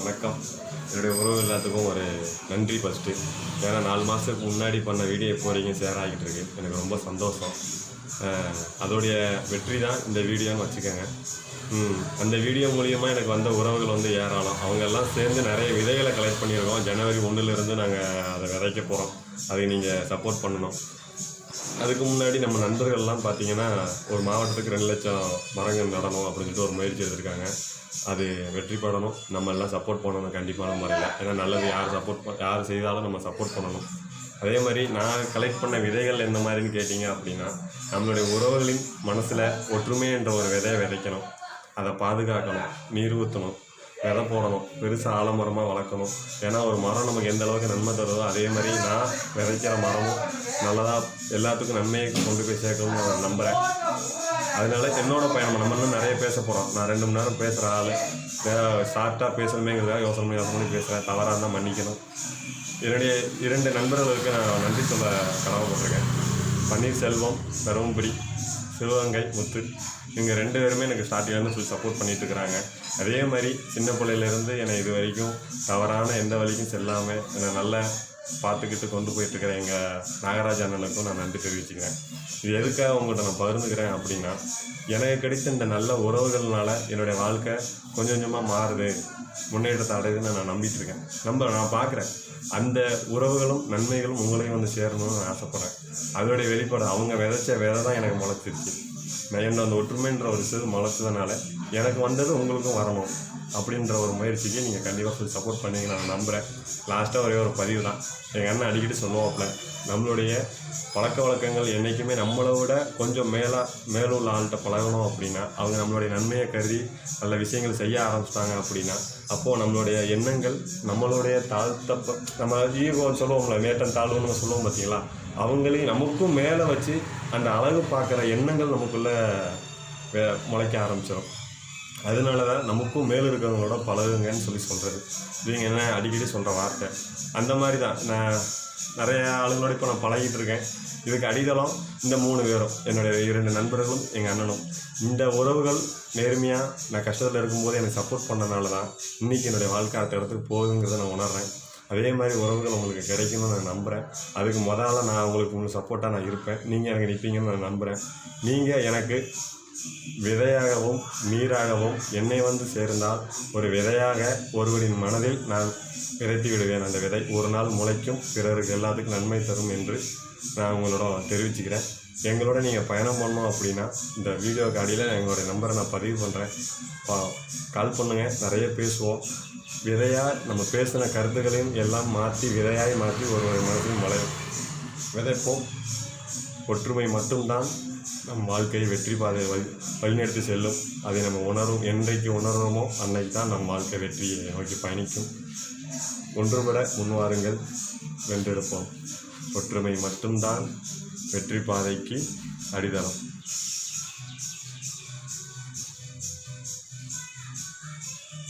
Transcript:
வணக்கம். என்னுடைய உறவு எல்லாத்துக்கும் ஒரு நன்றி ஃபஸ்ட்டு. ஏன்னா 4 மாதத்துக்கு முன்னாடி பண்ண வீடியோ இப்போ வரைக்கும் ஷேர் ஆகிட்டு இருக்கு. எனக்கு ரொம்ப சந்தோஷம். அதோடைய வெற்றி தான் இந்த வீடியோன்னு வச்சுக்கோங்க. அந்த வீடியோ மூலியமாக எனக்கு வந்த உறவுகள் வந்து ஏராளம். அவங்க எல்லாம் சேர்ந்து நிறைய விதைகளை கலெக்ட் பண்ணியிருக்கோம். ஜனவரி 1லேருந்து நாங்கள் அதை விதைக்க போகிறோம். அதை நீங்கள் சப்போர்ட் பண்ணணும். அதுக்கு முன்னாடி நம்ம நண்பர்கள்லாம் பார்த்தீங்கன்னா ஒரு மாவட்டத்துக்கு 2 லட்சம் மரங்கள் நடணும் அப்படின்னு சொல்லிட்டு ஒரு முயற்சி எடுத்திருக்காங்க. அது வெற்றி பெறணும். நம்ம எல்லாம் சப்போர்ட் பண்ணணும் கண்டிப்பான முறையில். ஏன்னா நல்லது யார் செய்தாலும் நம்ம சப்போர்ட் பண்ணணும். அதே மாதிரி நான் கலெக்ட் பண்ண விதைகள் எந்த மாதிரின்னு கேட்டிங்க அப்படின்னா, நம்மளுடைய உறவுகளின் மனசில் ஒற்றுமை என்ற ஒரு விதையை விதைக்கணும். அதை பாதுகாக்கணும், நீர் ஊற்றணும், விதை போடணும், பெருசாக ஆலமரமாக வளர்க்கணும். ஏன்னா ஒரு மரம் நமக்கு எந்த அளவுக்கு நன்மை தருதோ அதே மாதிரி நான் விதைக்கிற மரமும் நல்லதாக எல்லாத்துக்கும் நன்மையை கொண்டு போய் சேர்க்கணும்னு நான் நம்புகிறேன். அதனால என்னோட பயணம் நம்ம இன்னும் நிறைய பேச போகிறோம். நான் 2 மணி நேரம் பேசுகிற ஆள், ஷார்ட்டாக பேசணுமேங்கிறதுக்காக யோசனை பண்ணி பேசுகிறேன். தவறாக இருந்தால் மன்னிக்கணும். என்னுடைய 2 நண்பர்களுக்கு நான் நன்றி சொல்ல கடமைப்பட்டிருக்கேன். பன்னீர்செல்வம், தருமபுரி, சிவகங்கை, முத்து. இவங்க 2 பேருமே எனக்கு ஸ்டார்டிங்லேருந்து சொல்லி சப்போர்ட் பண்ணிகிட்ருக்குறாங்க. அதே மாதிரி சின்ன பிள்ளையிலேருந்து என்னை இது வரைக்கும் தவறான எந்த வழிக்கும் செல்லாமல் என்னை நல்லா பார்த்துக்கிட்டு கொண்டு போயிட்டுருக்கிற எங்கள் நாகராஜ் அண்ணனுக்கும் நான் நன்றி தெரிவிச்சுக்கிறேன். இது எதுக்காக உங்கள்கிட்ட நான் பகிர்ந்துக்கிறேன் அப்படின்னா, எனக்கு கிடைத்த இந்த நல்ல உறவுகள்னால என்னுடைய வாழ்க்கை கொஞ்சம் கொஞ்சமாக மாறுது, முன்னேற்றத்தை அடையுதுன்னு நான் நம்பிட்டுருக்கேன். நான் பார்க்குறேன் அந்த உறவுகளும் நன்மைகளும் உங்களையும் வந்து சேரணும்னு நான் ஆசைப்பட்றேன். அதோடைய வெளிப்பாடு அவங்க விதைச்ச விதை தான் எனக்கு முளைச்சிருச்சு. நான் என்ன அந்த ஒற்றுமைன்ற ஒரு விஷயம் முளைச்சதுனால எனக்கு வந்தது உங்களுக்கும் வரணும் அப்படின்ற ஒரு முயற்சிக்கு நீங்கள் கண்டிப்பாக ஃபுல் சப்போர்ட் பண்ணி நான் நம்புகிறேன். லாஸ்ட்டாக ஒரே ஒரு பதிவு தான். எங்கள் அண்ணன் அடிக்கடி சொல்லுவாப்புல, நம்மளுடைய பழக்க வழக்கங்கள் என்றைக்குமே நம்மளை விட கொஞ்சம் மேலுள்ள ஆள்கிட்ட பழகணும் அப்படின்னா, அவங்க நம்மளுடைய நன்மையை கருதி நல்ல விஷயங்கள் செய்ய ஆரம்பிச்சிட்டாங்க அப்படின்னா, அப்போது நம்மளுடைய எண்ணங்கள் நம்மளுடைய நம்ம ஈகோன்னு சொல்லுவோம்ல, மேட்டன் தாழ்வுன்னு நம்ம சொல்லுவோம் பார்த்தீங்களா, அவங்களையும் நமக்கும் மேலே வச்சு அந்த அழகு பார்க்குற எண்ணங்கள் நமக்குள்ளே முளைக்க ஆரம்பிச்சிடும். அதனால தான் நமக்கும் மேலே இருக்கிறவங்களோட பழகுங்கன்னு சொல்கிறது. இவங்க என்ன அடிக்கடி சொல்கிற வார்த்தை. அந்த மாதிரி தான் நான் நிறைய ஆளுங்களோட இப்போ நான் பழகிட்டு இருக்கேன். இதுக்கு அடித்தளம் இந்த 3 பேரும், என்னுடைய 2 நண்பர்களும் எங்கள் அண்ணனும். இந்த உறவுகள் நேர்மையாக நான் கஷ்டத்தில் இருக்கும்போது எனக்கு சப்போர்ட் பண்ணனால தான் இன்றைக்கி என்னுடைய வாழ்க்கை அடுத்த இடத்துக்கு போகுதுங்கிறத நான் உணர்றேன். அதே மாதிரி உறவுகள் உங்களுக்கு கிடைக்கணும்னு நான் நம்புகிறேன். அதுக்கு முதல்ல நான் உங்களுக்கு சப்போர்ட்டாக நான் இருப்பேன். நீங்கள் எனக்கு நிற்பீங்கன்னு நான் நம்புகிறேன். நீங்கள் எனக்கு விதையாகவும் நீராகவும் என்னை வந்து சேர்ந்தால் ஒரு விதையாக ஒருவரின் மனதில் நான் விதைத்து விடுவேன். அந்த விதை ஒரு நாள் முளைக்கும், பிறருக்கு எல்லாத்துக்கும் நன்மை தரும் என்று நான் உங்களோட தெரிவிச்சுக்கிறேன். எங்களோட நீங்கள் பயணம் பண்ணணும் அப்படின்னா இந்த வீடியோக்கு அடியில் எங்களுடைய நம்பரை நான் பதிவு பண்ணுறேன். கால் பண்ணுங்கள், நிறைய பேசுவோம். விதையாக நம்ம பேசின கருத்துக்களையும் எல்லாம் மாற்றி விதையாய் மாற்றி ஒருவரை மனதில் விதைப்போம். ஒற்றுமை மட்டும்தான் நம் வாழ்க்கையை வெற்றி பாதை வழிநடத்தி செல்லும். அதை நம்ம என்றைக்கு உணர்வோமோ அன்னைக்கு தான் நம் வாழ்க்கை வெற்றியை நோக்கி பயணிக்கும். ஒன்றுபட முன்வாருங்கள், வென்றெடுப்போம். ஒற்றுமை மட்டும்தான் வெற்றி பாதைக்கு அடித்தளம்.